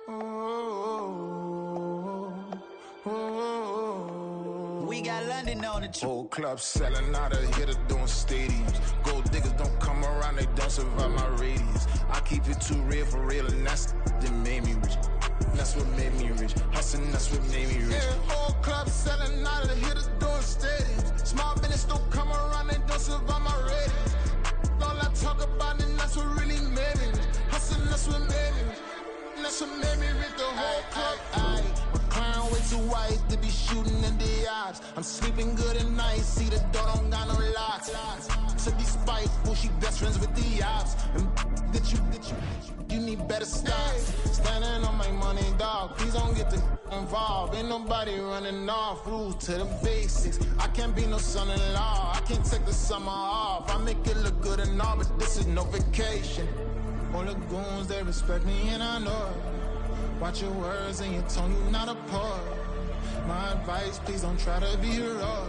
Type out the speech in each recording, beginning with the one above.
We got London on the whole club selling out of here to doing stadiums. Gold diggers don't come around, they don't survive my radius. I keep it too real for real, and that's that made me rich. That's what made me rich. Hustling, that's what made me rich. Yeah, whole club selling out of here to doing stadiums. Small business don't come around, they don't survive my radius. All I talk about, and that's what really made me rich. Hustling, that's what made me rich. That's what made me rich, the whole club. My crown way too white to be shooting in the eyes. I'm sleeping good at night, see the door don't got no locks. To be spiteful, she best friends with the ops. And you need better stop. Standing on my money, dog, please don't get the involved. Ain't nobody running off, rules to the basics. I can't be no son-in-law, I can't take the summer off. I make it look good and all, but this is no vacation. All the goons, they respect me and I know it. Watch your words and your tone, you not a poet. My advice, please don't try to be heroic.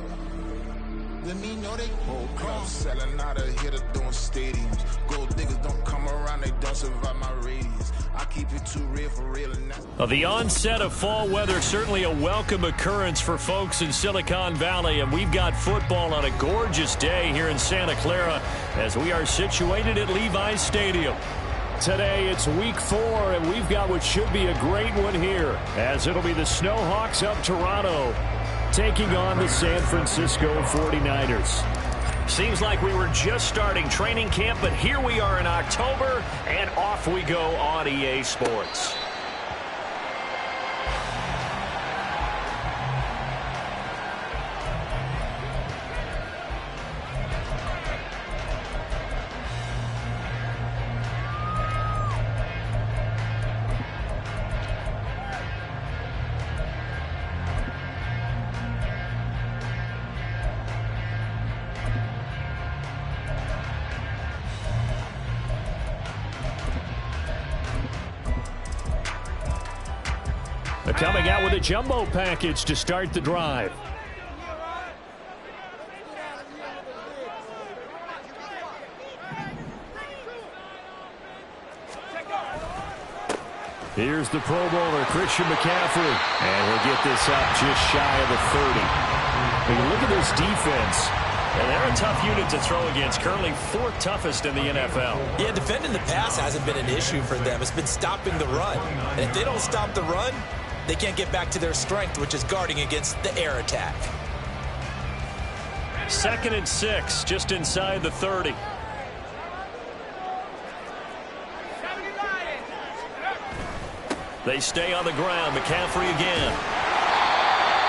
Let me know they whole club selling out of here to doing stadiums. Gold diggers don't come around, they don't survive my radius. I keep it too real for real and that's... The onset of fall weather, certainly a welcome occurrence for folks in Silicon Valley, and we've got football on a gorgeous day here in Santa Clara as we are situated at Levi's Stadium. Today it's week 4, and we've got what should be a great one here, as it'll be the Snowhawks of Toronto taking on the San Francisco 49ers. Seems like we were just starting training camp, but here we are in October, and off we go on EA Sports. Coming out with a jumbo package to start the drive. Here's the Pro Bowler, Christian McCaffrey. And he'll get this up just shy of the 30. When you look at this defense, and they're a tough unit to throw against, currently 4th toughest in the NFL. Yeah, defending the pass hasn't been an issue for them. It's been stopping the run. And if they don't stop the run, they can't get back to their strength, which is guarding against the air attack. 2nd and 6, just inside the 30. They stay on the ground. McCaffrey again.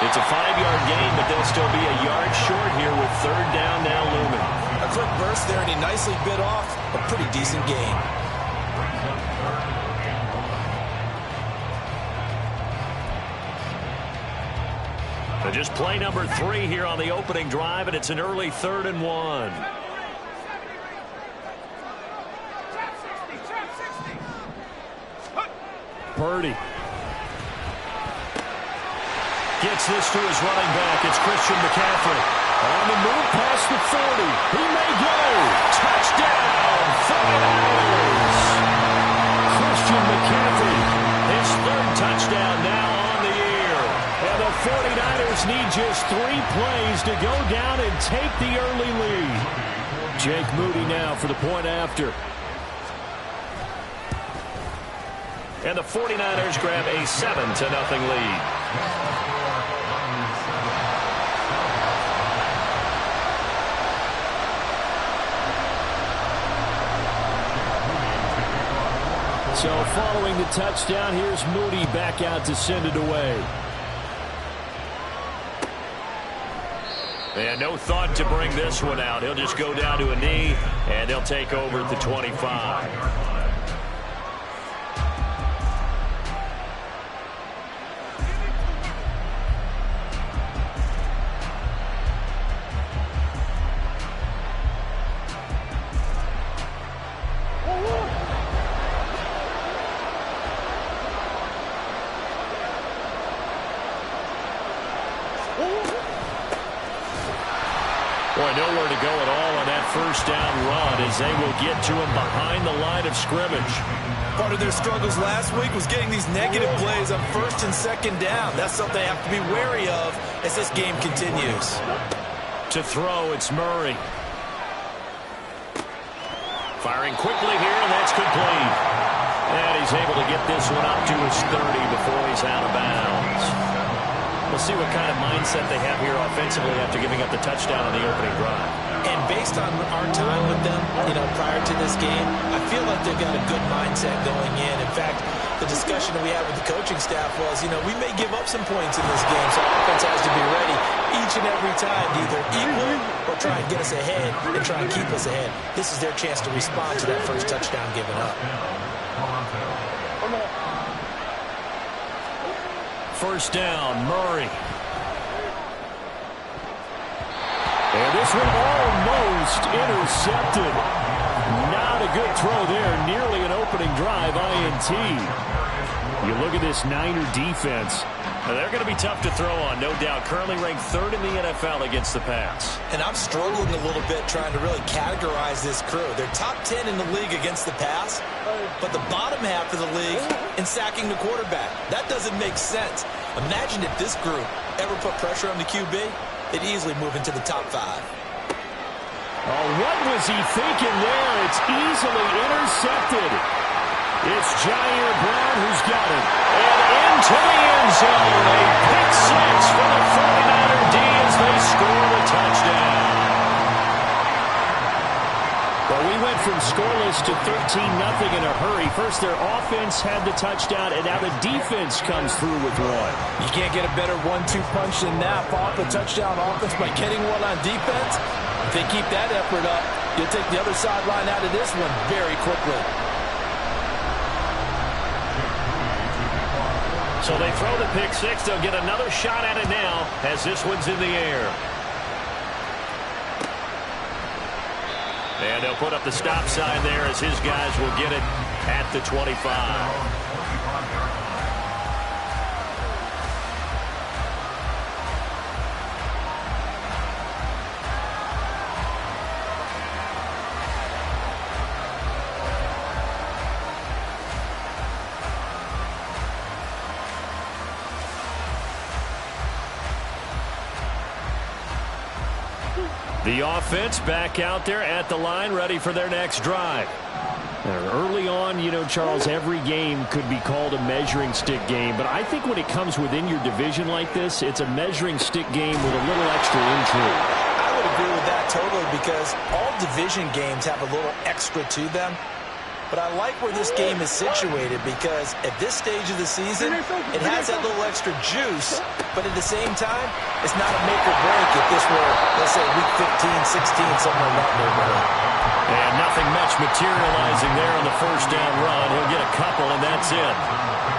It's a 5-yard gain, but they'll still be a yard short here with 3rd down now looming. A quick burst there, and he nicely bit off a pretty decent gain. Just play number 3 here on the opening drive, and it's an early 3rd and 1. Purdy gets this to his running back. It's Christian McCaffrey. On the move past the 40. He may go. Touchdown, 49ers. Christian McCaffrey, his 3rd touchdown now on the year. And the 49ers need just 3 plays to go down and take the early lead. Jake Moody now for the point after. And the 49ers grab a 7-0 lead. So following the touchdown, here's Moody back out to send it away. And no thought to bring this one out. He'll just go down to a knee, and they'll take over at the 25. Boy, nowhere to go at all on that first down run as they will get to him behind the line of scrimmage. Part of their struggles last week was getting these negative plays on first and second down. That's something they have to be wary of as this game continues. To throw, it's Murray. Firing quickly here, and that's complete. And he's able to get this one up to his 30 before he's out of bounds. We'll see what kind of mindset they have here offensively after giving up the touchdown on the opening drive. And based on our time with them, prior to this game, I feel like they've got a good mindset going in. In fact, the discussion that we had with the coaching staff was, we may give up some points in this game, so offense has to be ready each and every time to either equal or try and get us ahead and try and keep us ahead. This is their chance to respond to that first touchdown given up. First down, Murray. And this one almost intercepted. Not a good throw there. Nearly an opening drive, INT. You look at this Niner defense. They're going to be tough to throw on, no doubt. Currently ranked 3rd in the NFL against the pass. And I'm struggling a little bit trying to really categorize this crew. They're top 10 in the league against the pass, but the bottom half of the league in sacking the quarterback. That doesn't make sense. Imagine if this group ever put pressure on the QB, they'd easily move into the top 5. Oh, what was he thinking there? It's easily intercepted. It's Jair Brown who's got it. And into the end zone. A pick 6 for the 49er D as they score the touchdown. Well, we went from scoreless to 13-0 in a hurry. First, their offense had the touchdown, and now the defense comes through with one. You can't get a better 1-2 punch than that. Follow up a touchdown offense by getting one on defense. If they keep that effort up, you'll take the other sideline out of this one very quickly. So they throw the pick 6. They'll get another shot at it now as this one's in the air. And they'll put up the stop sign there as his guys will get it at the 25. The offense back out there at the line, ready for their next drive. Early on, Charles, every game could be called a measuring stick game, but I think when it comes within your division like this, it's a measuring stick game with a little extra intrigue. I would agree with that totally because all division games have a little extra to them. But I like where this game is situated because at this stage of the season, it has that little extra juice, but at the same time, it's not a make or break if this were, let's say, week 15, 16, somewhere in that neighborhood. And nothing much materializing there on the first down run. He'll get a couple, and that's it.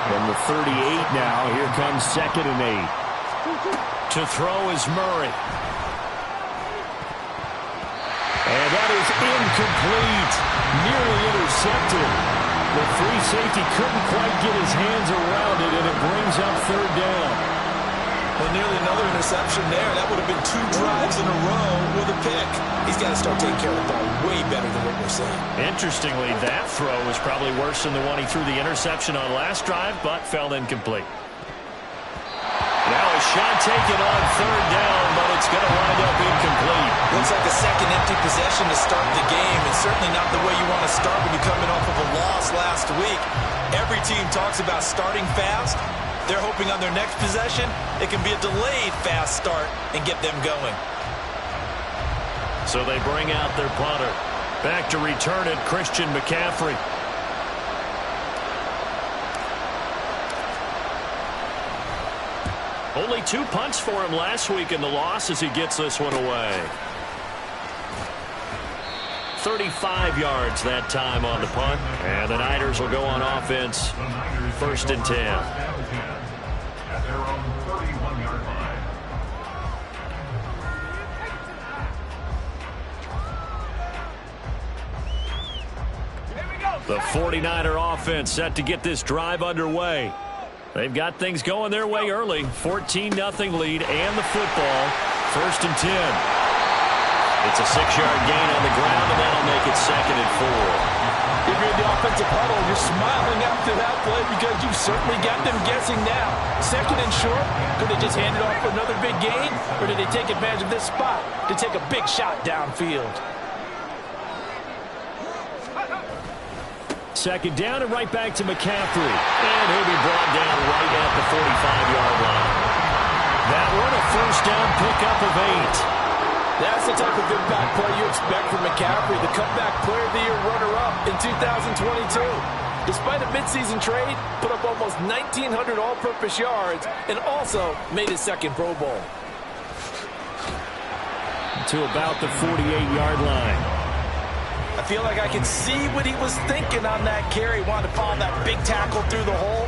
From the 38 now, here comes 2nd and 8. To throw is Murray. And that is incomplete. Nearly intercepted. The free safety couldn't quite get his hands around it, and it brings up 3rd down. Well, nearly another interception there. That would have been 2 drives in a row with a pick. He's got to start taking care of the ball way better than what we're seeing. Interestingly, that throw was probably worse than the one he threw the interception on last drive, but fell incomplete. Now a shot taken on 3rd down, but it's going to wind up incomplete. Looks like a second empty possession to start the game, and certainly not the way you want to start when you're coming off of a loss last week. Every team talks about starting fast. They're hoping on their next possession, it can be a delayed fast start and get them going. So they bring out their punter. Back to return it, Christian McCaffrey. Only 2 punts for him last week in the loss as he gets this one away. 35 yards that time on the punt. And the Niners will go on offense. 1st and 10. At their own 31-yard line. The 49er offense set to get this drive underway. They've got things going their way early. 14-0 lead and the football. 1st and 10. It's a 6-yard gain on the ground, and that'll make it 2nd and 4. If you're in the offensive huddle, you're smiling after that play because you certainly got them guessing now. 2nd and short, could they just hand it off for another big gain, or did they take advantage of this spot to take a big shot downfield? 2nd down and right back to McCaffrey. And he'll be brought down right at the 45-yard line. That one, a 1st down pickup of 8. That's the type of impact play you expect from McCaffrey, the comeback player of the year runner-up in 2022. Despite a midseason trade, put up almost 1,900 all-purpose yards and also made his 2nd Pro Bowl. To about the 48-yard line. I feel like I can see what he was thinking on that carry. Wanted to follow that big tackle through the hole.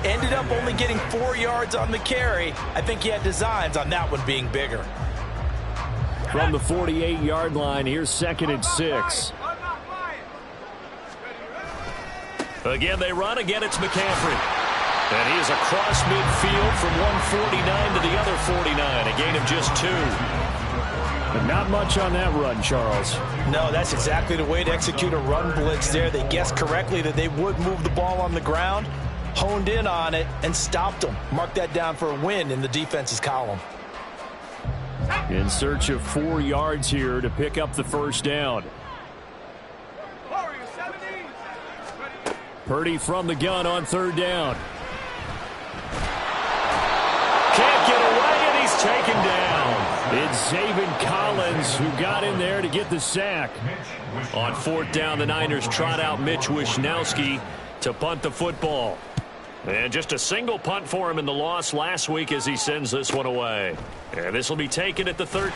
Ended up only getting 4 yards on the carry. I think he had designs on that one being bigger. From the 48-yard line, here's 2nd and 6. Again, they run. Again, it's McCaffrey. And he is across midfield from 149 to the other 49. A gain of just 2. But not much on that run, Charles. No, that's exactly the way to execute a run blitz there. They guessed correctly that they would move the ball on the ground, honed in on it, and stopped them. Mark that down for a win in the defense's column. In search of 4 yards here to pick up the 1st down. Purdy from the gun on 3rd down. Can't get away, and he's taken down. It's Zaven Collins who got in there to get the sack. On 4th down, the Niners trot out Mitch Wishnowski to punt the football. And just a single punt for him in the loss last week as he sends this one away. And this will be taken at the 13.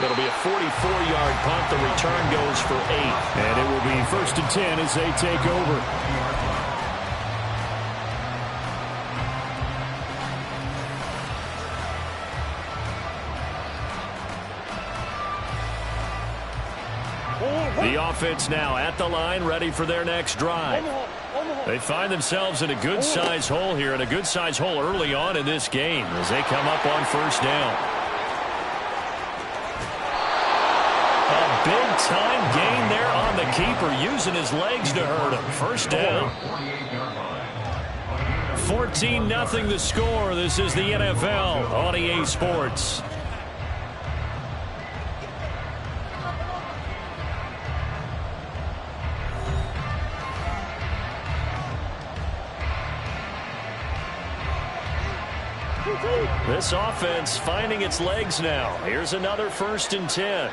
That'll be a 44-yard punt. The return goes for 8. And it will be 1st and 10 as they take over. The offense now at the line, ready for their next drive. They find themselves in a good-sized hole here, and a good-sized hole early on in this game as they come up on 1st down. A big-time gain there on the keeper, using his legs to hurt him. 1st down. 14-0 the score. This is the NFL on EA Sports. This offense finding its legs now. Here's another 1st and 10.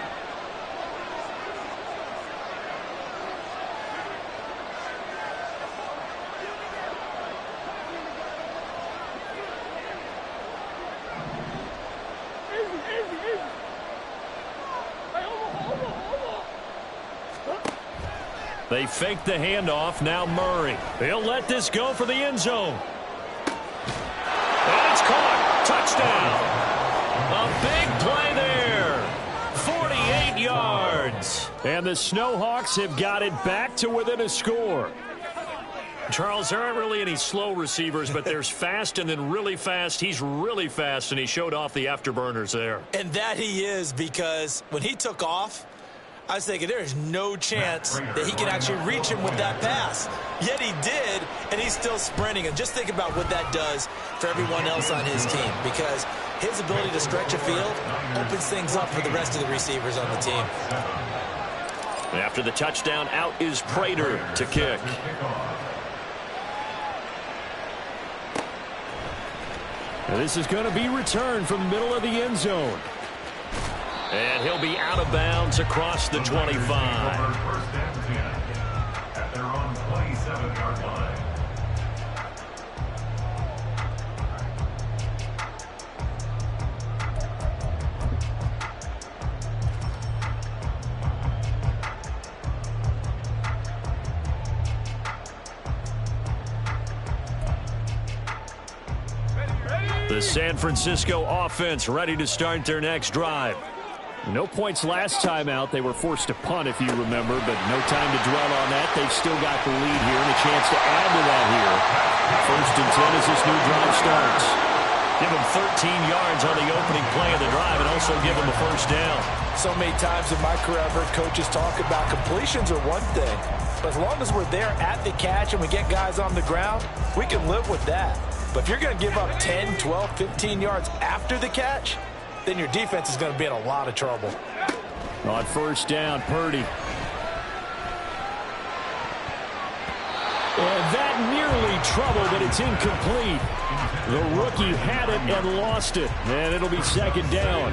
They fake the handoff. Now Murray. He'll let this go for the end zone. And it's caught. Touchdown. A big play there. 48 yards. And the Snowhawks have got it back to within a score. Charles, there aren't really any slow receivers, but there's fast and then really fast. He's really fast, and he showed off the afterburners there. And that he is, because when he took off, I was thinking there is no chance that he can actually reach him with that pass. Yet he did, and he's still sprinting. And just think about what that does for everyone else on his team, because his ability to stretch a field opens things up for the rest of the receivers on the team. After the touchdown, out is Prater to kick. And this is going to be returned from the middle of the end zone. And he'll be out of bounds across the 25. At their own 27-yard line. The San Francisco offense ready to start their next drive. No points last time out. They were forced to punt, if you remember, but no time to dwell on that. They've still got the lead here and a chance to add to that here. 1st and 10 as this new drive starts. Give him 13 yards on the opening play of the drive and also give him a first down. So many times in my career I've heard coaches talk about completions are one thing. But as long as we're there at the catch and we get guys on the ground, we can live with that. But if you're going to give up 10, 12, 15 yards after the catch, then your defense is going to be in a lot of trouble. On first down, Purdy. And that nearly trouble, but it's incomplete. The rookie had it and lost it. And it'll be second down.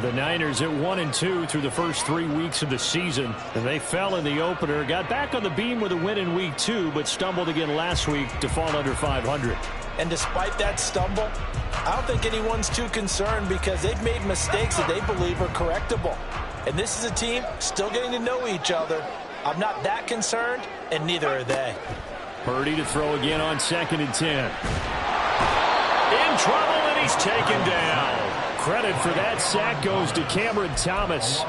The Niners at 1-2 through the first 3 weeks of the season. And they fell in the opener, got back on the beam with a win in week 2, but stumbled again last week to fall under 500. And despite that stumble, I don't think anyone's too concerned because they've made mistakes that they believe are correctable. And this is a team still getting to know each other. I'm not that concerned, and neither are they. Purdy to throw again on 2nd and 10. In trouble, and he's taken down. Credit for that sack goes to Cameron Thomas.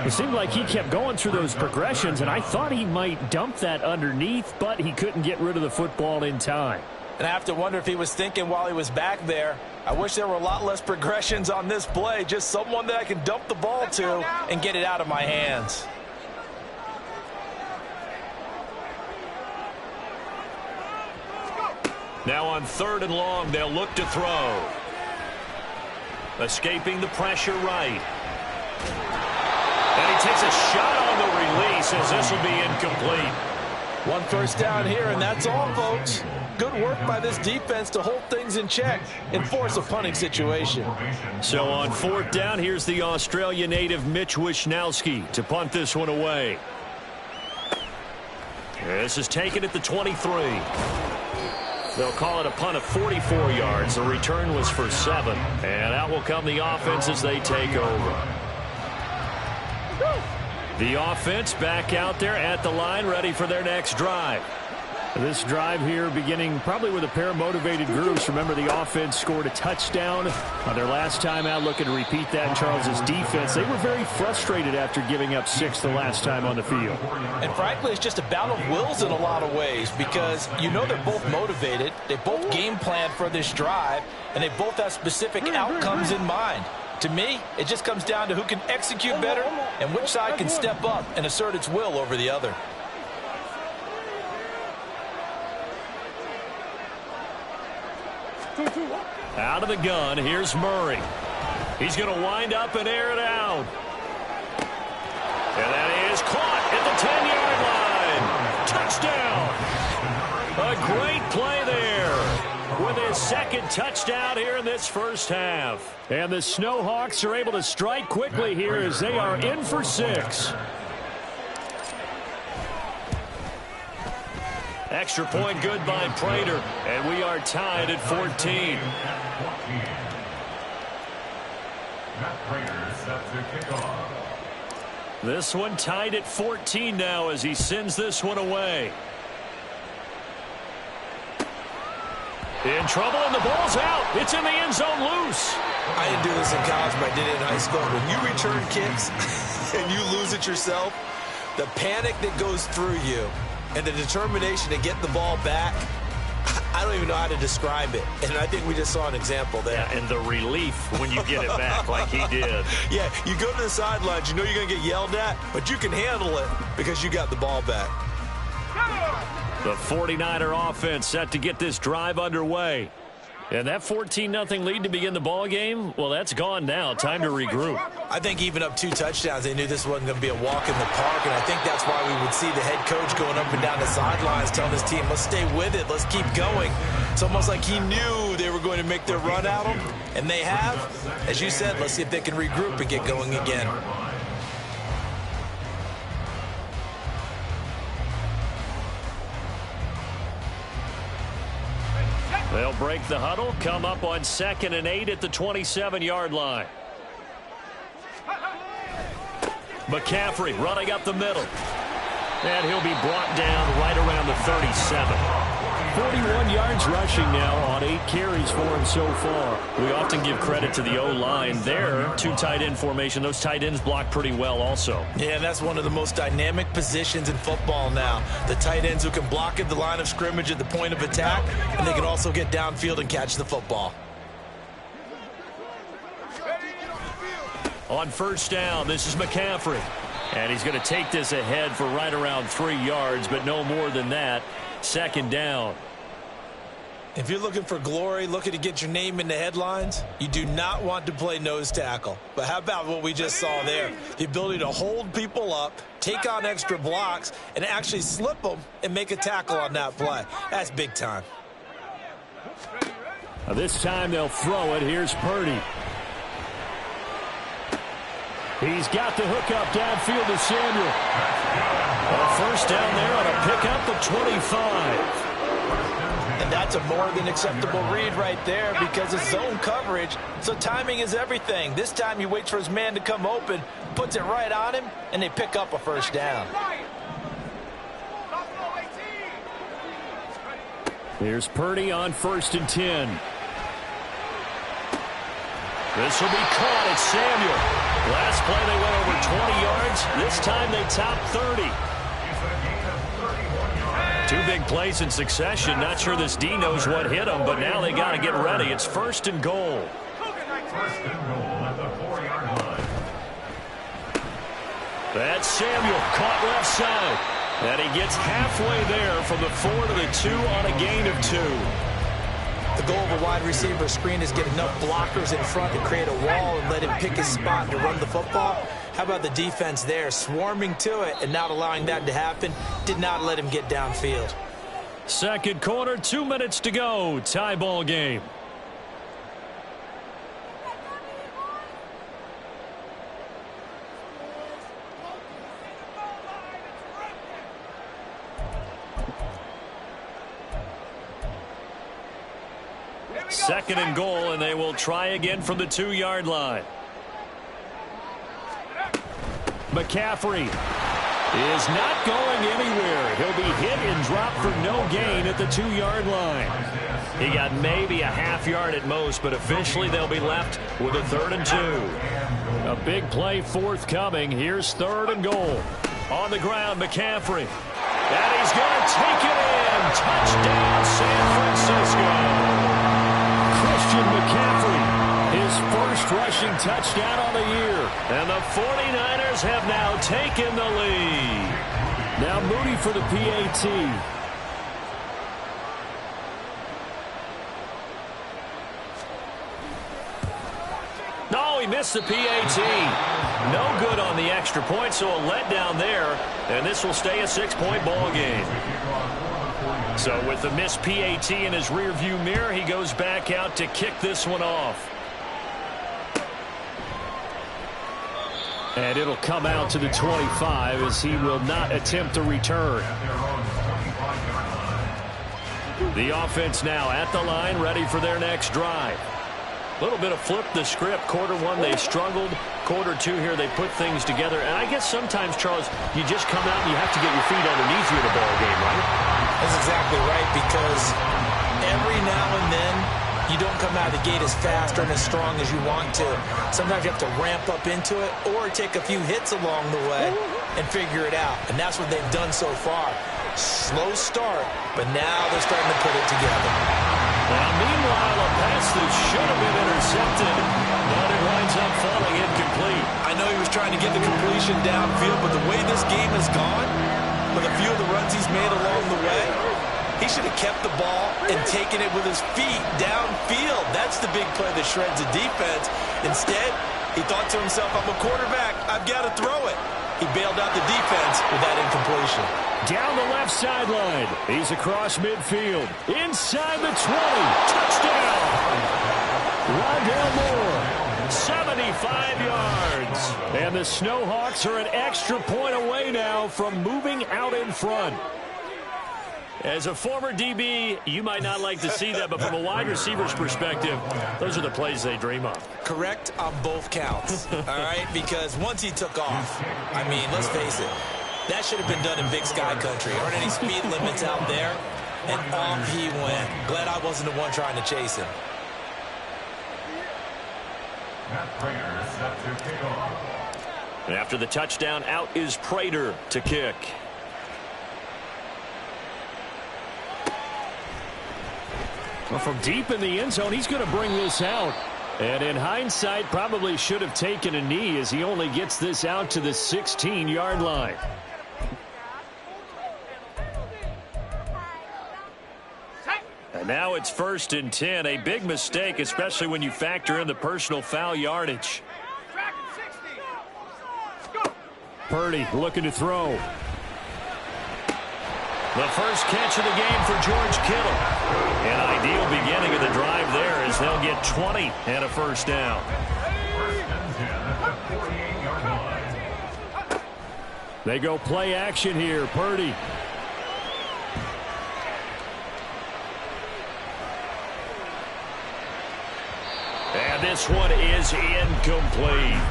It seemed like he kept going through those progressions, and I thought he might dump that underneath, but he couldn't get rid of the football in time. And I have to wonder if he was thinking while he was back there, I wish there were a lot less progressions on this play, just someone that I can dump the ball to and get it out of my hands. Now on 3rd and long, they'll look to throw. Escaping the pressure right. And he takes a shot on the release as this will be incomplete. 1 first down here, and that's all, folks. Good work by this defense to hold things in check and force a punting situation. So on 4th down, here's the Australia native Mitch Wishnowsky to punt this one away. This is taken at the 23. They'll call it a punt of 44 yards. The return was for 7. And out will come the offense as they take over. The offense back out there at the line, ready for their next drive. This drive here beginning probably with a pair of motivated groups. Remember, the offense scored a touchdown on their last time out, looking to repeat that in Charles's defense. They were very frustrated after giving up 6 the last time on the field. And frankly, it's just a battle of wills in a lot of ways because you know they're both motivated. They both game plan for this drive, and they both have specific outcomes in mind. To me, it just comes down to who can execute better and which side can step up and assert its will over the other. Out of the gun, here's Murray. He's going to wind up and air it out. And that is caught at the 10-yard line. Touchdown. A great play there with his 2nd touchdown here in this first half. And the Snowhawks are able to strike quickly here as they are in for 6. Extra point good by Prater, and we are tied at 14. This one tied at 14 now as he sends this one away. In trouble, and the ball's out. It's in the end zone loose. I didn't do this in college, but I did it in high school. When you return kicks and you lose it yourself, the panic that goes through you and the determination to get the ball back, I don't even know how to describe it. And I think we just saw an example there. Yeah, and the relief when you get it back like he did. Yeah, you go to the sidelines, you know you're going to get yelled at, but you can handle it because you got the ball back. The 49er offense set to get this drive underway. And that 14-0 lead to begin the ball game, well, that's gone now. Time to regroup. I think even up 2 touchdowns, they knew this wasn't going to be a walk in the park, and I think that's why we would see the head coach going up and down the sidelines telling his team, let's stay with it, let's keep going. It's almost like he knew they were going to make their run at him, and they have. As you said, let's see if they can regroup and get going again. They'll break the huddle, come up on 2nd and 8 at the 27-yard line. McCaffrey running up the middle. And he'll be brought down right around the 37. 41 yards rushing now on 8 carries for him so far. We often give credit to the O-line there. 2 tight end formation. Those tight ends block pretty well also. Yeah, that's one of the most dynamic positions in football now. The tight ends who can block at the line of scrimmage at the point of attack, and they can also get downfield and catch the football. On first down, this is McCaffrey. And he's going to take this ahead for right around 3 yards, but no more than that. Second down. If you're looking for glory, looking to get your name in the headlines, you do not want to play nose tackle. But how about what we just saw there? The ability to hold people up, take on extra blocks, and actually slip them and make a tackle on that play. That's big time. This time they'll throw it. Here's Purdy. He's got the hook up downfield to Samuel. A first down there on a pickup of 25. And that's a more than acceptable read right there because it's zone coverage, so timing is everything. This time he waits for his man to come open, puts it right on him, and they pick up a first down. Here's Purdy on 1st and 10. This will be caught at Samuel. Last play they went over 20 yards. This time they top 30. 2 big plays in succession. Not sure this D knows what hit them, but now they got to get ready. It's 1st and goal. First and goal at the 4-yard line. That's Samuel caught left side. And he gets halfway there from the 4 to the 2 on a gain of 2. The goal of a wide receiver screen is get enough blockers in front to create a wall and let him pick his spot to run the football. How about the defense there, swarming to it and not allowing that to happen? Did not let him get downfield. Second quarter, 2 minutes to go. Tie ball game. Second and goal, and they will try again from the 2-yard line. McCaffrey is not going anywhere. He'll be hit and dropped for no gain at the 2-yard line. He got maybe a half yard at most, but officially they'll be left with a 3rd and 2. A big play forthcoming. Here's 3rd and goal. On the ground, McCaffrey. And he's going to take it in. Touchdown, San Francisco. Christian McCaffrey, his first rushing touchdown on the year. And the 49ers have now taken the lead. Now Moody for the PAT. No, he missed the PAT. No good on the extra point, so a letdown there. And this will stay a 6-point ball game. So with the missed PAT in his rearview mirror, he goes back out to kick this one off. And it'll come out to the 25 as he will not attempt to return. The offense now at the line, ready for their next drive. A little bit of flip the script. Quarter 1, they struggled. Quarter 2 here, they put things together. And I guess sometimes, Charles, you just come out and you have to get your feet underneath you in a ball game, right? That's exactly right, because every now and then you don't come out of the gate as fast or as strong as you want to. Sometimes you have to ramp up into it or take a few hits along the way and figure it out. And that's what they've done so far. Slow start, but now they're starting to put it together. Now, meanwhile, a pass that should have been intercepted, but it winds up falling incomplete. I know he was trying to get the completion downfield, but the way this game has gone, with a few of the runs he's made along the way, he should have kept the ball and taken it with his feet downfield. That's the big play that shreds the defense. Instead, he thought to himself, I'm a quarterback, I've got to throw it. He bailed out the defense with that incompletion. Down the left sideline. He's across midfield. Inside the 20. Touchdown. Rondale Moore. 75 yards. And the Snowhawks are an extra point away now from moving out in front. As a former DB, you might not like to see that, but from a wide receiver's perspective, those are the plays they dream of. Correct on both counts, all right? Because once he took off, I mean, let's face it, that should have been done in Big Sky Country. Aren't any speed limits out there? And off he went. Glad I wasn't the one trying to chase him. And after the touchdown, out is Prater to kick. Well, from deep in the end zone, he's going to bring this out. And in hindsight, probably should have taken a knee as he only gets this out to the 16-yard line. And now it's 1st and 10. A big mistake, especially when you factor in the personal foul yardage. Purdy looking to throw. The first catch of the game for George Kittle. An ideal beginning of the drive there as they'll get 20 and a first down. They go play action here. Purdy. And this one is incomplete.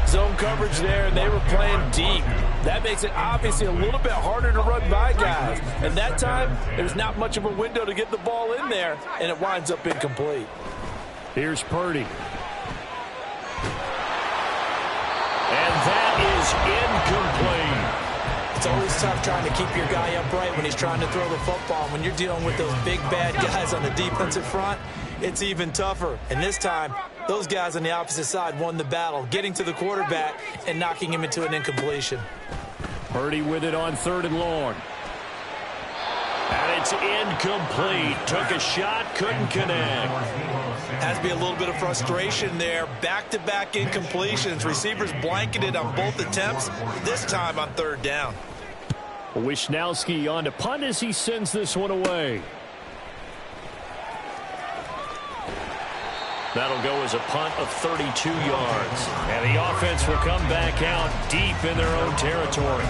Zone coverage there, and they were playing deep. That makes it obviously a little bit harder to run by guys. And that time, there's not much of a window to get the ball in there, and it winds up incomplete. Here's Purdy. And that is incomplete. It's always tough trying to keep your guy upright when he's trying to throw the football. When you're dealing with those big, bad guys on the defensive front, it's even tougher. And this time, those guys on the opposite side won the battle, getting to the quarterback and knocking him into an incompletion. Purdy with it on 3rd and long. And it's incomplete. Took a shot, couldn't connect. Has to be a little bit of frustration there. Back-to-back incompletions. Receivers blanketed on both attempts, this time on 3rd down. Wisnowski on to punt as he sends this one away. That'll go as a punt of 32 yards. And the offense will come back out deep in their own territory.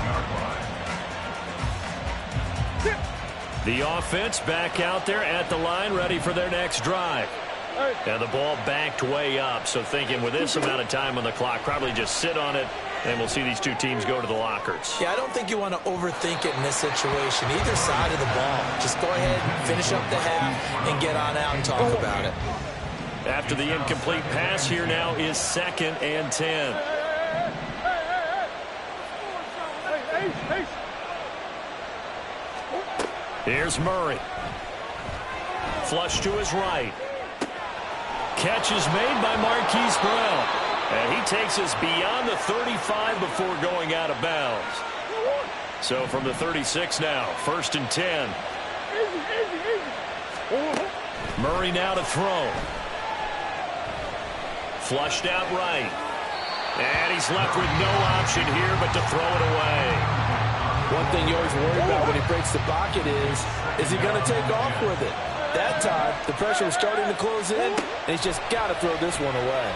The offense back out there at the line, ready for their next drive. And the ball backed way up, so thinking with this amount of time on the clock, probably just sit on it, and we'll see these two teams go to the lockers. Yeah, I don't think you want to overthink it in this situation. Either side of the ball. Just go ahead, finish up the half, and get on out and talk about it. After the incomplete pass, here now is 2nd and 10. Here's Murray. Flush to his right. Catch is made by Marquise Brown. And he takes us beyond the 35 before going out of bounds. So from the 36 now, 1st and 10. Murray now to throw. Flushed out right. And he's left with no option here but to throw it away. One thing you always worry about when he breaks the pocket is he going to take off with it? That time, the pressure was starting to close in, and he's just got to throw this one away.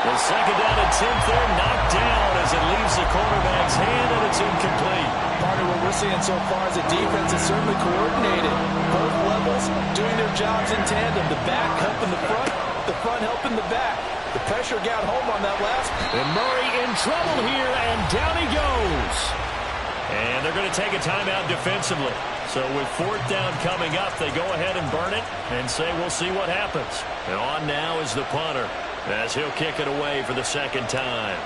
The 2nd down and 10th there, knocked down as it leaves the quarterback's hand, and it's incomplete. Part of what we're seeing so far is the defense is certainly coordinated. Both levels doing their jobs in tandem. The back helping the front helping the back. The pressure got home on that last. And Murray in trouble here, and down he goes. And they're going to take a timeout defensively. So with 4th down coming up, they go ahead and burn it and say we'll see what happens. And on now is the punter as he'll kick it away for the 2nd time.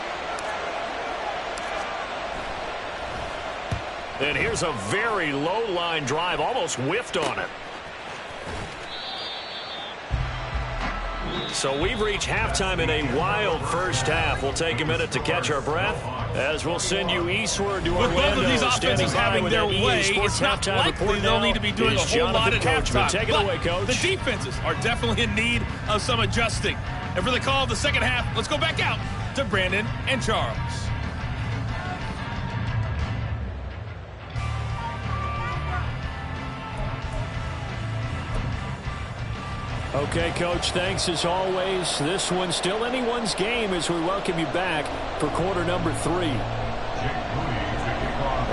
And here's a very low line drive, almost whiffed on it. So we've reached halftime in a wild first half. We'll take a minute to catch our breath as we'll send you eastward to Orlando. With both of these offenses having their way, it's not likely they'll need to be doing a whole lot at halftime. Take it away, Coach. The defenses are definitely in need of some adjusting. And for the call of the 2nd half, let's go back out to Brandon and Charles. Okay, Coach, thanks as always. This one's still anyone's game as we welcome you back for quarter number 3.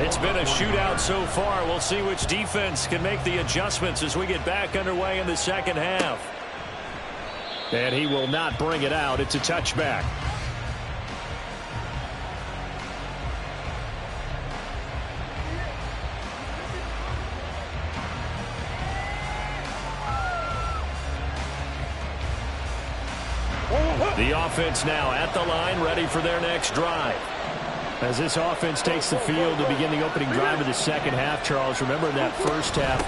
It's been a shootout so far. We'll see which defense can make the adjustments as we get back underway in the 2nd half. And he will not bring it out. It's a touchback. The offense now at the line, ready for their next drive. As this offense takes the field to begin the opening drive of the 2nd half, Charles, remember that first half,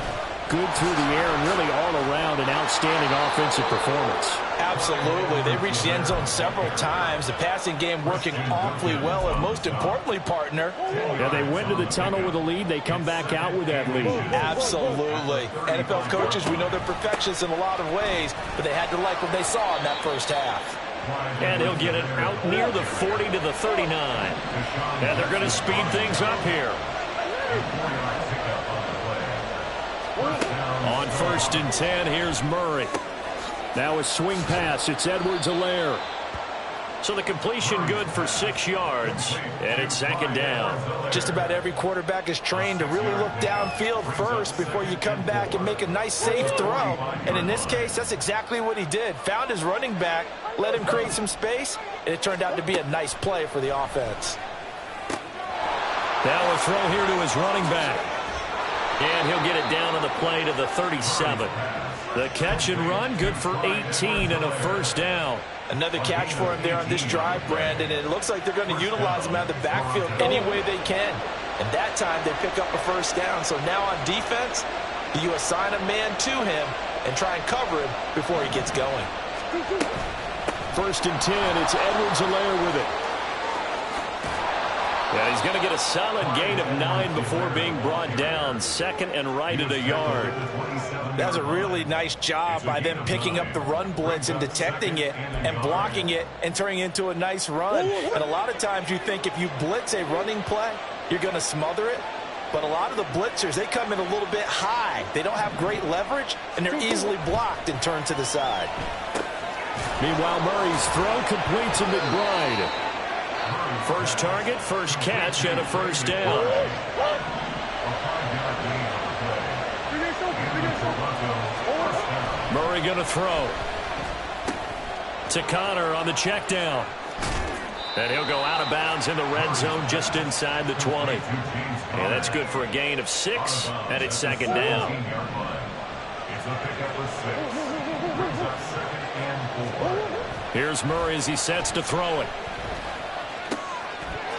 good through the air and really all around an outstanding outstanding offensive performance. Absolutely. They reached the end zone several times. The passing game working awfully well, and most importantly, partner. Yeah, they went to the tunnel with a lead. They come back out with that lead. Absolutely. NFL coaches, we know they're perfectionists in a lot of ways, but they had to like what they saw in that first half. And he'll get it out near the 40 to the 39. And they're going to speed things up here. On 1st and 10, here's Murray. Now a swing pass. It's Edwards-Helaire. So the completion good for 6 yards, and it's 2nd down. Just about every quarterback is trained to really look downfield first before you come back and make a nice, safe throw. And in this case, that's exactly what he did. Found his running back, let him create some space, and it turned out to be a nice play for the offense. Now a throw here to his running back. And he'll get it down on the play to the 37. The catch and run, good for 18 and a 1st down. Another catch for him there on this drive, Brandon, and it looks like they're going to utilize him out of the backfield any way they can. And that time they pick up a 1st down. So now on defense, you assign a man to him and try and cover him before he gets going. 1st and 10, it's Edwards-Helaire with it. Yeah, he's going to get a solid gain of 9 before being brought down. 2nd and right at a yard. That was a really nice job by them picking up the run blitz and detecting it and blocking it and turning it into a nice run. And a lot of times you think if you blitz a running play, you're going to smother it. But a lot of the blitzers, they come in a little bit high. They don't have great leverage, and they're easily blocked and turned to the side. Meanwhile, Murray's throw complete to McBride. First target, first catch, and a 1st down. Murray going to throw. To Connor on the check down. And he'll go out of bounds in the red zone just inside the 20. And that's good for a gain of 6, and it's 2nd down. Here's Murray as he sets to throw it.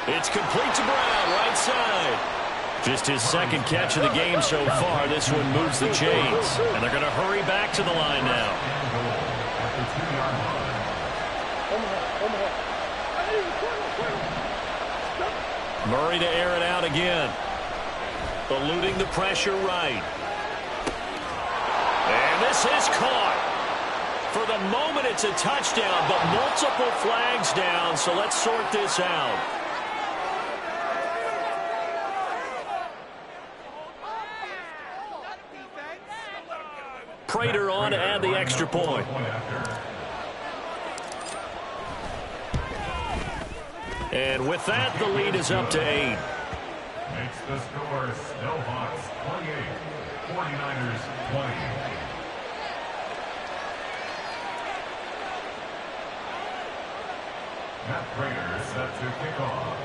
It's complete to Brown, right side. Just his 2nd catch of the game so far. This one moves the chains. And they're going to hurry back to the line now. Murray to air it out again. Eluding the pressure right. And this is caught. For the moment, it's a touchdown, but multiple flags down, so let's sort this out. Prater on to add the extra point. And with that, the lead is up to 8. Makes the score Snowhawks 28, 49ers 20. Matt Prater set to kick off.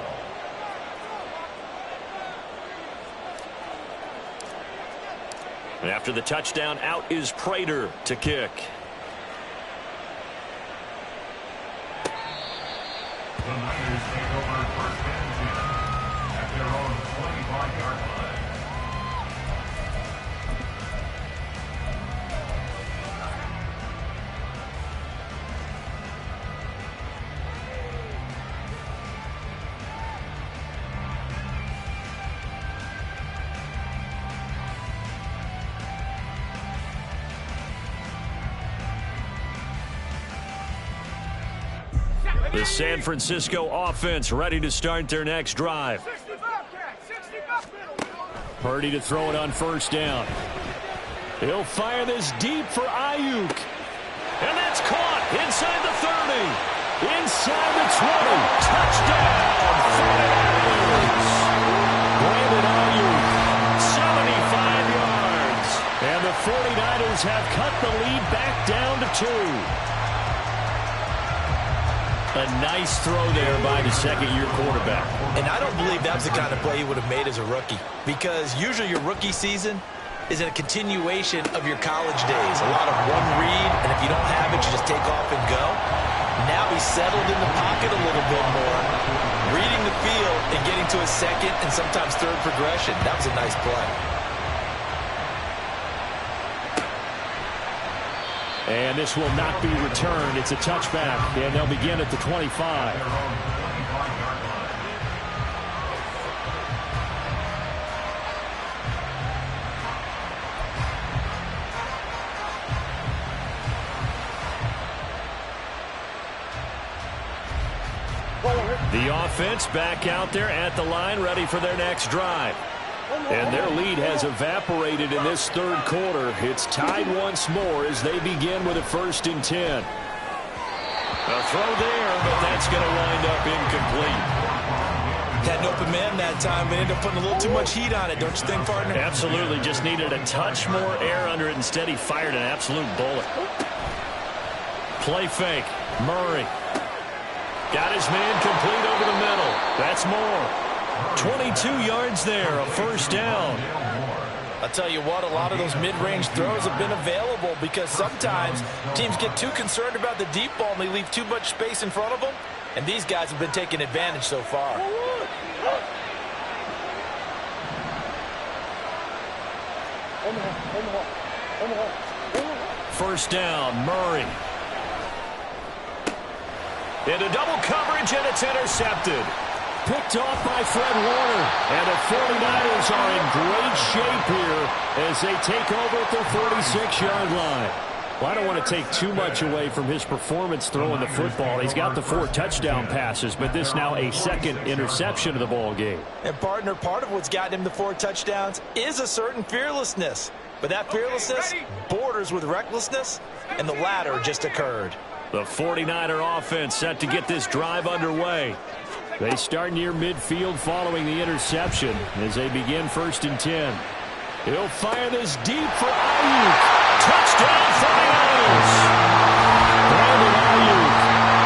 After the touchdown, out is Prater to kick. The Niners take over 1st and 10 at their own 25-yard line. The San Francisco offense ready to start their next drive. Purdy to throw it on 1st down. He'll fire this deep for Ayuk. And that's caught inside the 30. Inside the 20. Touchdown, 49ers. Brandon Ayuk, 75 yards. And the 49ers have cut the lead back down to 2. A nice throw there by the 2nd-year quarterback. And I don't believe that's the kind of play he would have made as a rookie, because usually your rookie season is a continuation of your college days. A lot of one read, and if you don't have it, you just take off and go. Now he's settled in the pocket a little bit more, reading the field and getting to his 2nd and sometimes 3rd progression. That was a nice play. And this will not be returned. It's a touchback, and they'll begin at the 25. The offense back out there at the line, ready for their next drive. And their lead has evaporated in this third quarter. It's tied once more as they begin with a 1st and 10. A throw there, but that's going to wind up incomplete. Had an open man that time, but ended up putting a little too much heat on it, don't you think, partner? Absolutely. Just needed a touch more air under it. Instead, he fired an absolute bullet. Play fake. Murray. Got his man complete over the middle. That's more. 22 yards there, a 1st down. I'll tell you what, a lot of those mid-range throws have been available because sometimes teams get too concerned about the deep ball and they leave too much space in front of them. And these guys have been taking advantage so far. First down, Murray. Into double coverage, and it's intercepted. Picked off by Fred Warner. And the 49ers are in great shape here as they take over at their 46-yard line. Well, I don't want to take too much away from his performance throwing the football. He's got the 4 touchdown passes, but this now a 2nd interception of the ball game. And, partner, part of what's gotten him the 4 touchdowns is a certain fearlessness. But that fearlessness borders with recklessness, and the latter just occurred. The 49er offense set to get this drive underway. They start near midfield following the interception as they begin 1st and 10. He'll fire this deep for Ayuk. Touchdown 49ers. Brandon Ayuk,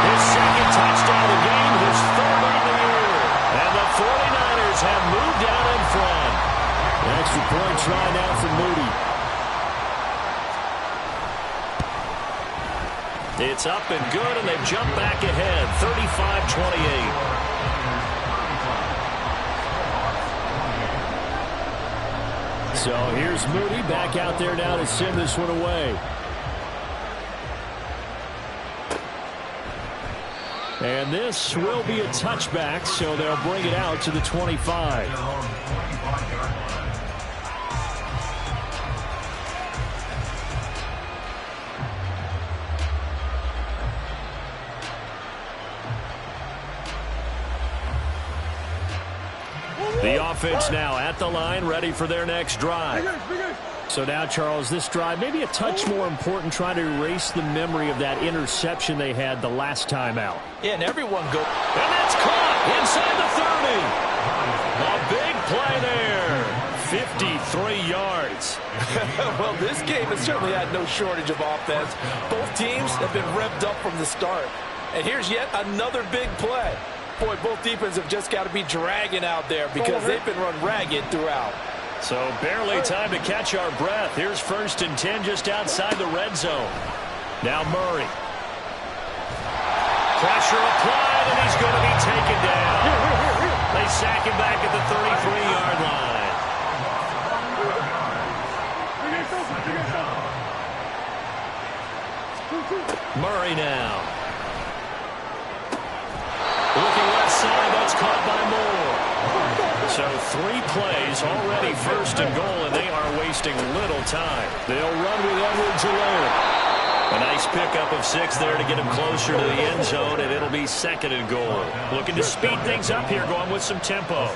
his 2nd touchdown of the game, his 3rd on the year. And the 49ers have moved out in front. Extra point try now for Moody. It's up and good, and they've jumped back ahead, 35-28. So here's Moody back out there now to send this one away. And this will be a touchback, so they'll bring it out to the 25. The offense now at the line, ready for their next drive. So now, Charles, this drive maybe a touch more important, trying to erase the memory of that interception they had the last time out. Yeah, and everyone go. And that's caught inside the 30. A big play there. 53 yards. Well, this game has certainly had no shortage of offense. Both teams have been revved up from the start. And here's yet another big play. Boy, both defenses have just got to be dragging out there because they've been run ragged throughout. So barely time to catch our breath. Here's 1st and 10 just outside the red zone. Now Murray. Pressure applied, and he's going to be taken down. They sack him back at the 33-yard line. Murray now. Looking left side, that's caught by Moore. So 3 plays already 1st and goal, and they are wasting little time. They'll run with Edwards-Helaire. A nice pickup of 6 there to get him closer to the end zone, and it'll be 2nd and goal. Looking to speed things up here, going with some tempo.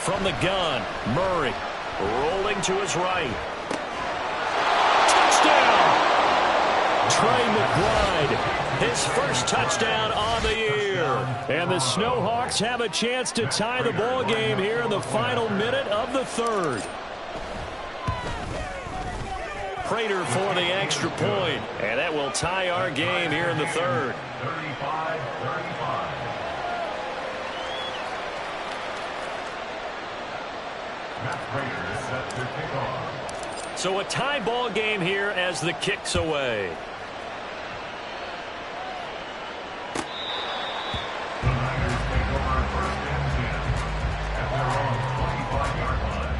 From the gun, Murray rolling to his right. Touchdown! Trey McBride, his 1st touchdown on the year. And the Snowhawks have a chance to tie the ball game here in the final minute of the 3rd. Prater for the extra point, and that will tie our game here in the 3rd. 35-35. Matt Prater is set to kick off. So a tie ball game here as the kick's away. The Niners take over 1st and 10 at their own 25-yard line.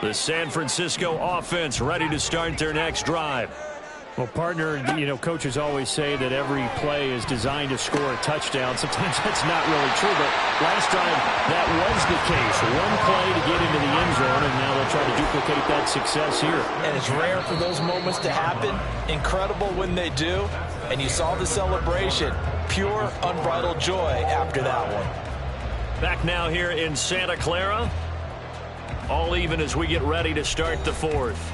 The San Francisco offense ready to start their next drive. Well, partner, coaches always say that every play is designed to score a touchdown. Sometimes that's not really true, but last time that was the case. One play to get into the end zone, and now they'll try to duplicate that success here. And it's rare for those moments to happen. Incredible when they do. And you saw the celebration. Pure, unbridled joy after that one. Back now here in Santa Clara. All even as we get ready to start the fourth.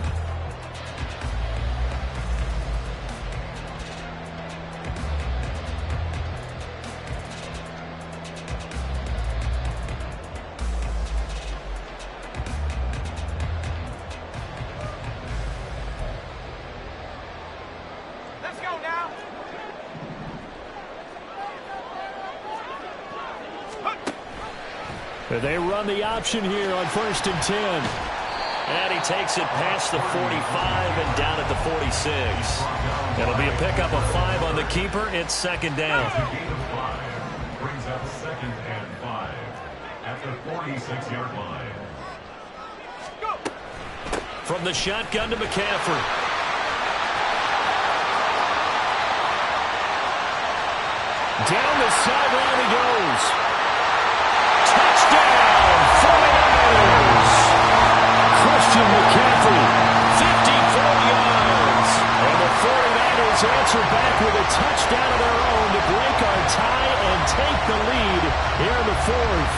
They run the option here on 1st and 10. And he takes it past the 45 and down at the 46. It'll be a pickup of 5 on the keeper. It's 2nd down. Brings up 2nd and 5 at the 46-yard line. From the shotgun to McCaffrey. Down the sideline he goes. Touchdown, 49ers! Christian McCaffrey, 54 yards. And the 49ers answer back with a touchdown of their own to break our tie and take the lead here in the fourth.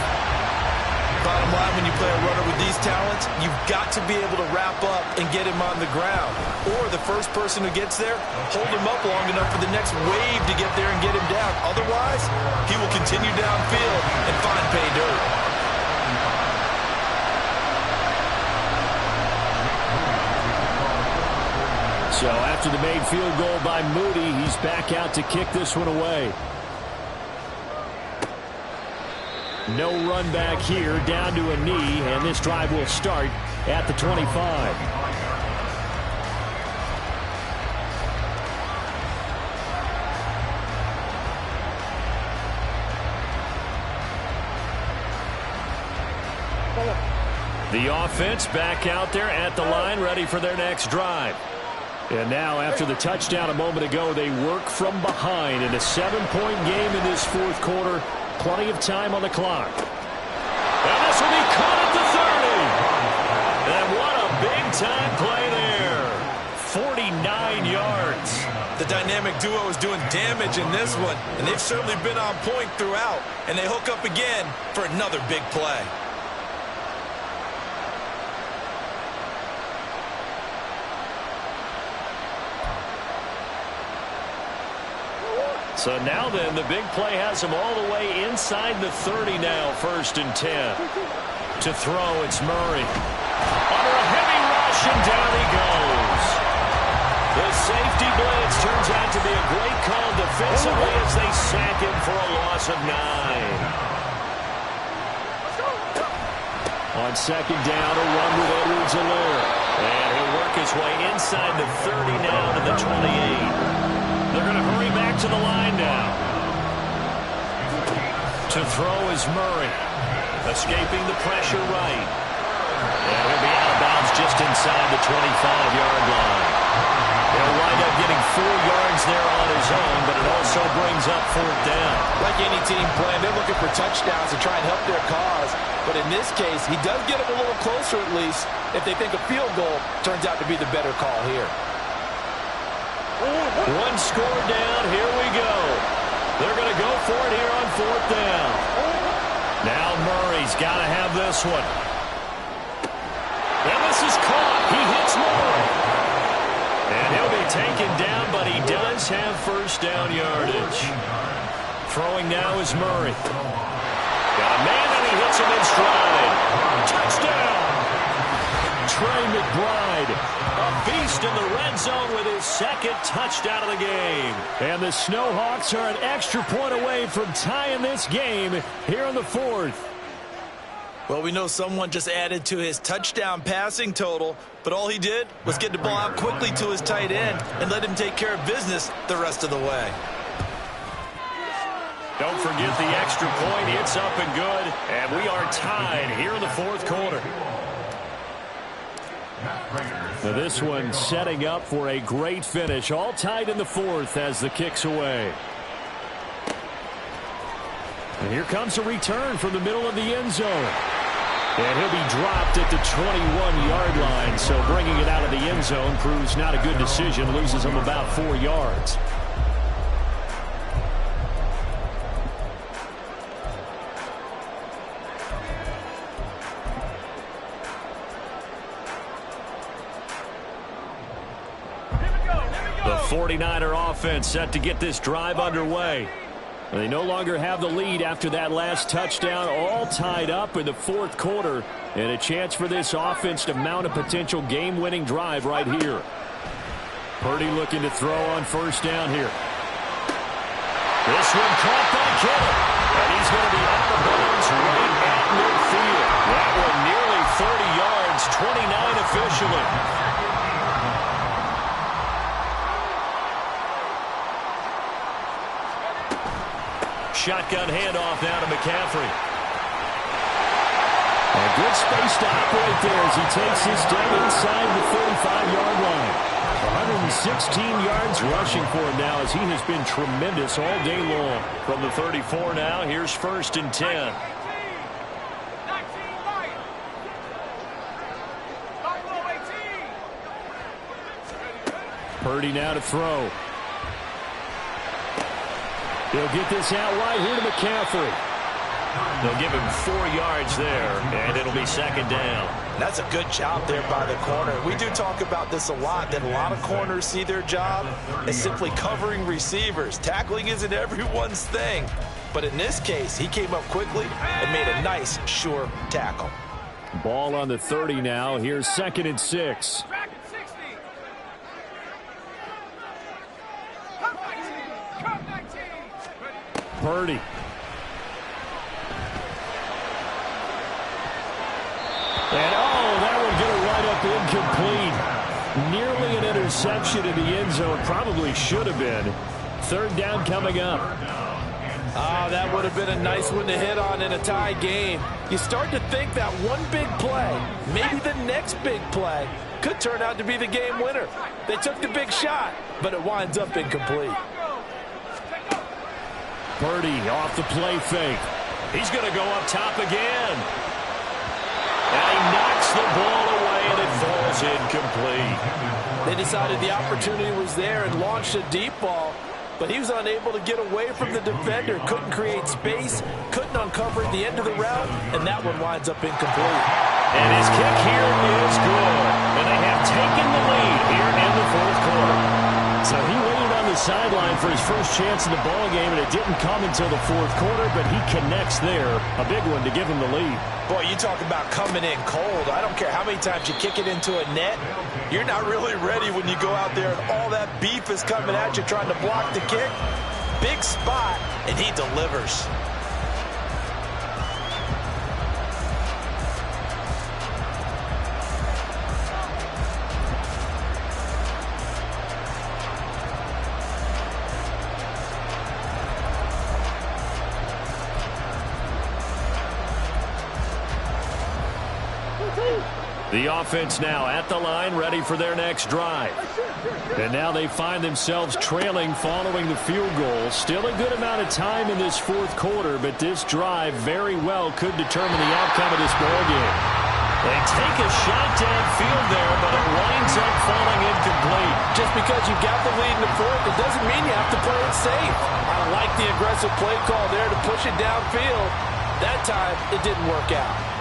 Bottom line, when you play a runner with these talents, you've got to be able to wrap up and get him on the ground. Or the first person who gets there, hold him up long enough for the next wave to get there and get him down. Otherwise, he will continue downfield and find pay dirt. So after the made field goal by Moody, he's back out to kick this one away. No run back here, down to a knee, and this drive will start at the 25. The offense back out there at the line, ready for their next drive. And now, after the touchdown a moment ago, they work from behind in a 7-point game in this fourth quarter. Plenty of time on the clock. And this will be caught at the 30. And what a big-time play there. 49 yards. The dynamic duo is doing damage in this one, and they've certainly been on point throughout. And they hook up again for another big play. So now then, the big play has him all the way inside the 30 now, 1st and 10. To throw, it's Murray. Under a heavy rush, and down he goes. The safety blitz turns out to be a great call defensively as they sack him for a loss of 9. On 2nd down, a run with Edwards-Helaire. And he'll work his way inside the 30 now to the 28. They're going to hurry back to the line now. To throw is Murray. Escaping the pressure right. And he'll be out of bounds just inside the 25-yard line. He'll wind up getting 4 yards there on his own, but it also brings up 4th down. Like any team playing, they're looking for touchdowns to try and help their cause. But in this case, he does get them a little closer at least if they think a field goal turns out to be the better call here. One score down, here we go. They're going to go for it here on 4th down. Now Murray's got to have this one. And this is caught. He hits Murray. And he'll be taken down, but he does have 1st down yardage. Throwing now is Murray. Got a man, and he hits him in stride. Touchdown! Trey McBride, a beast in the red zone with his 2nd touchdown of the game. And the Snowhawks are an extra point away from tying this game here in the 4th. Well, we know someone just added to his touchdown passing total, but all he did was get the ball out quickly to his tight end and let him take care of business the rest of the way. Don't forget the extra point. It's up and good, and we are tied here in the 4th quarter. Now this one setting up for a great finish. All tied in the fourth as the kick's away. And here comes a return from the middle of the end zone. And he'll be dropped at the 21-yard line. So bringing it out of the end zone proves not a good decision. Loses him about 4 yards. The 49er offense set to get this drive underway. They no longer have the lead after that last touchdown, all tied up in the fourth quarter, and a chance for this offense to mount a potential game-winning drive right here. Purdy looking to throw on first down here. This one caught by Kittle, and he's going to be out of bounds right at midfield. That one nearly 30 yards, 29 officially. Shotgun handoff now to McCaffrey. A good space to operate there as he takes his down inside the 35-yard line. 116 yards rushing for him now as he has been tremendous all day long. From the 34 now, here's first and 10. Purdy now to throw. He'll get this out wide here to McCaffrey. They'll give him 4 yards there, and it'll be second down. That's a good job there by the corner. We do talk about this a lot, that a lot of corners see their job as simply covering receivers. Tackling isn't everyone's thing. But in this case, he came up quickly and made a nice, sure tackle. Ball on the 30 now. Here's second and 6. Purdy. And that one going to right up incomplete. Nearly an interception in the end zone. Probably should have been. Third down coming up. That would have been a nice one to hit on in a tie game. You start to think that one big play, maybe the next big play, could turn out to be the game winner. They took the big shot, but it winds up incomplete. Purdy off the play fake. He's going to go up top again. And he knocks the ball away, and it falls incomplete. They decided the opportunity was there and launched a deep ball, but he was unable to get away from the defender. Couldn't create space, couldn't uncover at the end of the route, and that one winds up incomplete. And his kick here is good. And they have taken the lead here in the fourth quarter. So he waited on the sideline for his first chance in the ball game, and it didn't come until the fourth quarter, but he connects there. A big one to give him the lead. Boy, you talk about coming in cold. I don't care how many times you kick it into a net. You're not really ready when you go out there and all that beef is coming at you trying to block the kick. Big spot, and he delivers. The offense now at the line, ready for their next drive. And now they find themselves trailing following the field goal. Still a good amount of time in this fourth quarter, but this drive very well could determine the outcome of this ball game. They take a shot downfield there, but it winds up falling incomplete. Just because you got the lead in the fourth, it doesn't mean you have to play it safe. I like the aggressive play call there to push it downfield. That time, it didn't work out.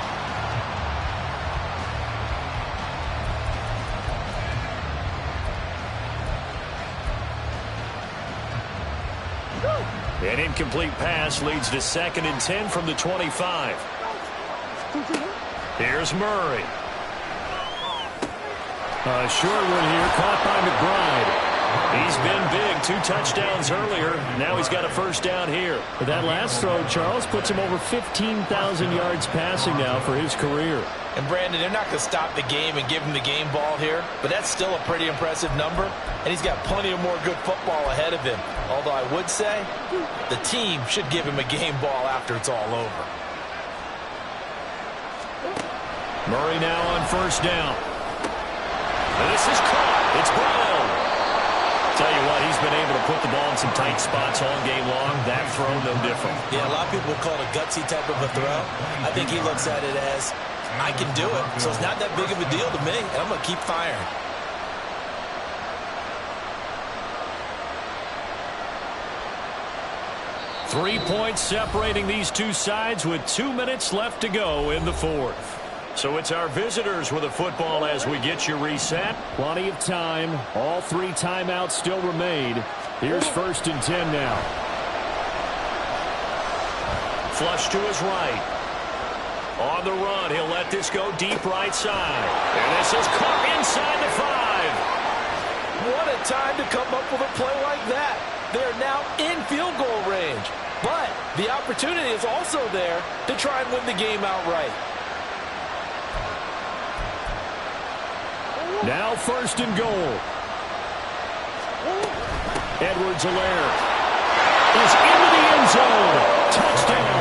An incomplete pass leads to second and 10 from the 25. Here's Murray. A short one here, caught by McBride. He's been big, 2 touchdowns earlier. Now he's got a first down here. But that last throw, Charles, puts him over 15,000 yards passing now for his career. And, Brandon, they're not going to stop the game and give him the game ball here, but that's still a pretty impressive number, and he's got plenty of more good football ahead of him. Although I would say the team should give him a game ball after it's all over. Murray now on first down. And this is caught. It's Brown. Tell you what, he's been able to put the ball in some tight spots all game long. That throw, no different. Yeah, a lot of people would call it a gutsy type of a throw. I think he looks at it as, I can do it, so it's not that big of a deal to me, and I'm going to keep firing. Three points separating these two sides with 2 minutes left to go in the fourth. So it's our visitors with a football as we get you reset. Plenty of time. All 3 timeouts still remain. Here's 1st and 10 now. Flush to his right. On the run, he'll let this go deep right side. And this is caught inside the 5. What a time to come up with a play like that. They're now in field goal range. But the opportunity is also there to try and win the game outright. Now 1st and goal. Edwards-Helaire is into the end zone. Touchdown.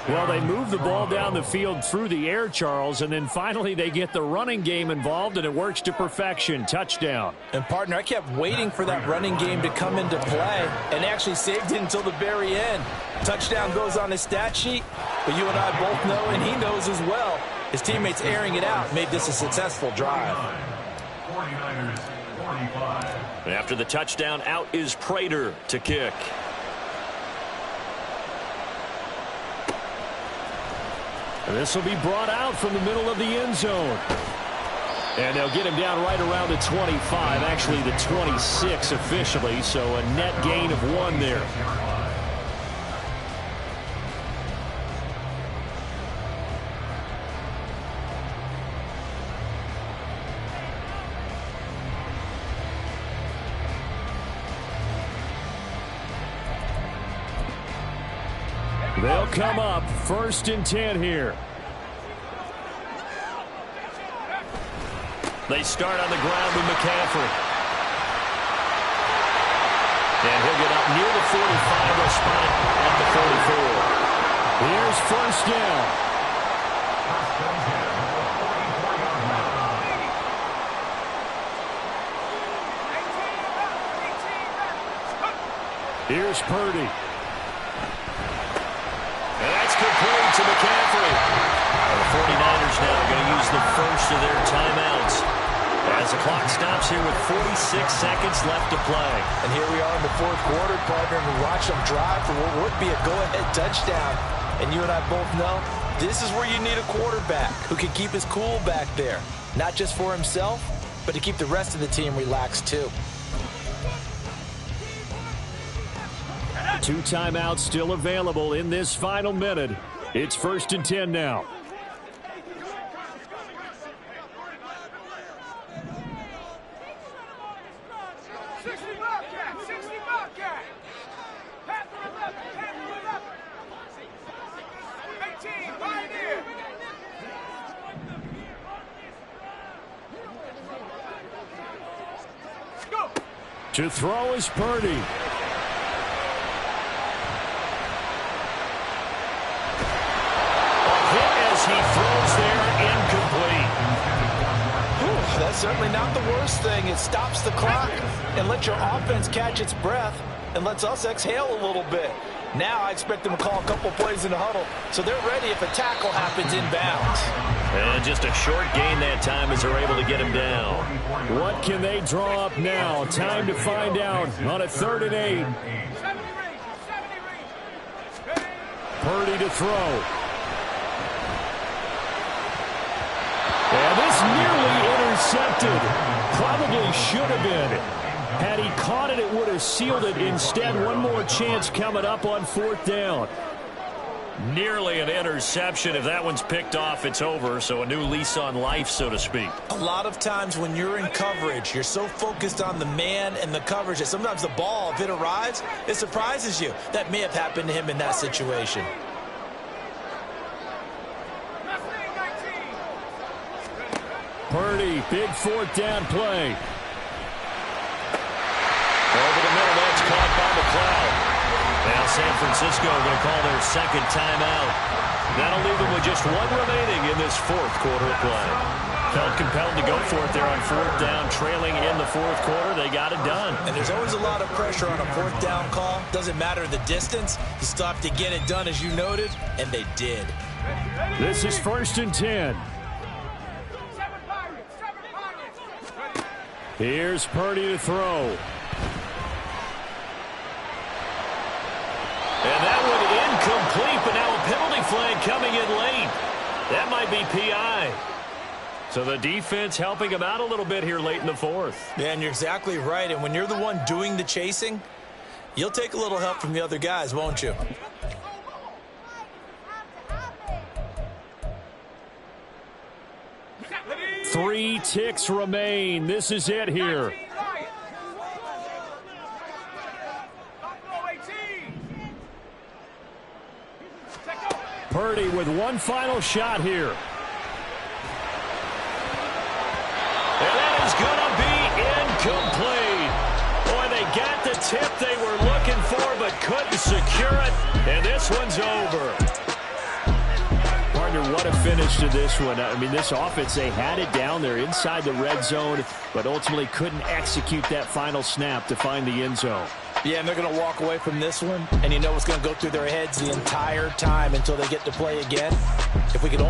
Well, they move the ball down the field through the air, Charles, and then finally they get the running game involved, and it works to perfection. Touchdown. And, partner, I kept waiting for that running game to come into play and actually saved it until the very end. Touchdown goes on his stat sheet, but you and I both know, and he knows as well, his teammates airing it out made this a successful drive. 49ers, 45. After the touchdown, out is Prater to kick. And this will be brought out from the middle of the end zone. And they'll get him down right around the 25, actually the 26 officially, so a net gain of 1 there. They'll come up 1st and 10 here. They start on the ground with McCaffrey. And he'll get up near the 45, a spot at the 44. Here's 1st down. Here's Purdy. And that's complete to McCaffrey. And the 49ers now are going to use the first of their timeouts as the clock stops here with 46 seconds left to play. And here we are in the 4th quarter, partner, and we watch them drive for what would be a go-ahead touchdown. And you and I both know this is where you need a quarterback who can keep his cool back there, not just for himself, but to keep the rest of the team relaxed too. 2 timeouts still available in this final minute. It's 1st and 10 now. To throw is Purdy. He throws there, incomplete. Ooh, that's certainly not the worst thing. It stops the clock and lets your offense catch its breath and lets us exhale a little bit. Now I expect them to call a couple plays in the huddle so they're ready if a tackle happens inbounds. And just a short gain that time as they're able to get him down. What can they draw up now? Time to find out on a 3rd and 8. Purdy to throw. And this nearly intercepted. Probably should have been. Had he caught it, it would have sealed it. Instead, one more chance coming up on 4th down. Nearly an interception. If that one's picked off, it's over. So a new lease on life, so to speak. A lot of times when you're in coverage, you're so focused on the man and the coverage that sometimes the ball, if it arrives, it surprises you. That may have happened to him in that situation. Purdy, big 4th down play. Over the middle, that's caught by McLeod. Now San Francisco going to call their 2nd timeout. That'll leave them with just 1 remaining in this 4th quarter of play. Felt compelled to go for it there on fourth down, trailing in the fourth quarter. They got it done. And there's always a lot of pressure on a fourth down call. Doesn't matter the distance. You still have to get it done, as you noted, and they did. This is 1st and 10. Here's Purdy to throw. And that one incomplete, but now a penalty flag coming in late. That might be PI. So the defense helping him out a little bit here late in the fourth. Yeah, and you're exactly right. And when you're the one doing the chasing, you'll take a little help from the other guys, won't you? Three ticks remain. This is it here. Purdy with one final shot here. And that is going to be incomplete. Boy, they got the tip they were looking for but couldn't secure it. And this one's over. Partner, what a finish to this one. I mean, this offense, they had it down there inside the red zone, but ultimately couldn't execute that final snap to find the end zone. Yeah, and they're going to walk away from this one, and you know what's going to go through their heads the entire time until they get to play again. If we could only